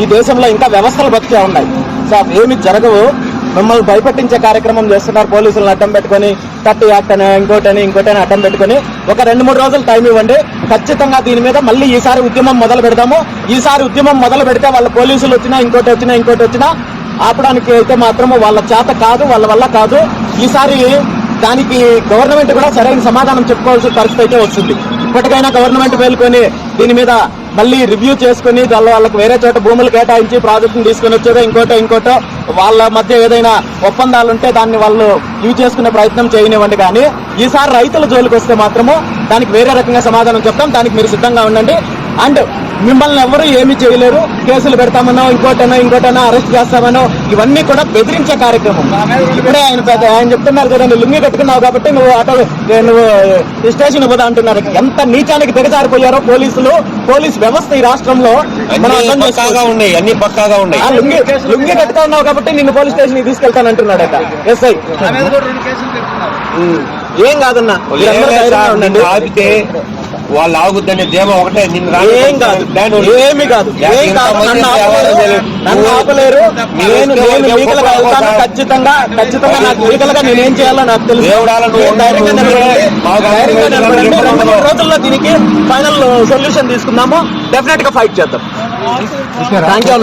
ఈ దేశంలో ఇంకా వ్యవస్థలు బతికే ఉన్నాయి. సో ఏమి జరగవు. మిమ్మల్ని భయపెట్టించే కార్యక్రమం చేస్తున్నారు. పోలీసులను అడ్డం పెట్టుకుని 30 యాక్ట్ అని ఇంకోటని అడ్డం పెట్టుకుని ఒక 2-3 రోజులు టైం ఇవ్వండి. ఖచ్చితంగా దీని మీద మళ్ళీ ఈసారి ఉద్యమం మొదలు పెడదాము. ఈసారి ఉద్యమం మొదలు పెడితే వాళ్ళ పోలీసులు వచ్చినా ఇంకోటి వచ్చినా ఆపడానికి అయితే మాత్రము వాళ్ళ చేత కాదు, వాళ్ళ వల్ల కాదు. ఈసారి దానికి గవర్నమెంట్ కూడా సరైన సమాధానం చెప్పుకోవాల్సిన పరిస్థితి అయితే వస్తుంది. ఇప్పటికైనా గవర్నమెంట్ మేల్కొని దీని మీద మళ్ళీ రివ్యూ చేసుకుని వాళ్ళకి వేరే చోట భూములు కేటాయించి ప్రాజెక్టును తీసుకుని వచ్చేదో ఇంకోటో వాళ్ళ మధ్య ఏదైనా ఒప్పందాలుంటే దాన్ని వాళ్ళు యూజ్ చేసుకునే ప్రయత్నం చేయనివ్వండి. కానీ ఈసారి రైతుల జోలికి వస్తే మాత్రము దానికి వేరే రకంగా సమాధానం చెప్తాం. దానికి మీరు సిద్ధంగా ఉండండి. అండ్ మిమ్మల్ని ఎవరు ఏమీ చేయలేరు. కేసులు పెడతామనో ఇంకోటనో అరెస్ట్ చేస్తామనో ఇవన్నీ కూడా బెదిరించే కార్యక్రమం. ఇప్పుడే ఆయన చెప్తున్నారు కదా, నువ్వు లుంగి కట్టుకున్నావు కాబట్టి నువ్వు స్టేషన్ పోదా అంటున్నారు. ఎంత నీచానికి దిగజారిపోయారో పోలీస్ వ్యవస్థ ఈ రాష్ట్రంలో మనం అర్థం ఉన్నాయి. అన్ని పక్కాగా ఉన్నాయి. లుంగి కట్టుకున్నావు కాబట్టి నిన్ను పోలీస్ స్టేషన్ కి తీసుకెళ్తానంటున్నాడట ఎస్ఐ. ఏం కాదన్నా, ఆపితే వాళ్ళు ఆగుద్దని ధీమా ఒకటే. ఏం కాదు, ఏమి కాదు, నన్ను ఆపలేరు. నేను లీగల్ గా వెళ్తాను. ఖచ్చితంగా నాకు లీగల్ గా నేనేం చేయాలో నాకు తెలుసు. 2-3 రోజుల్లో దీనికి ఫైనల్ సొల్యూషన్ తీసుకుందాము. డెఫినెట్ గా ఫైట్ చేద్దాం. Thank you.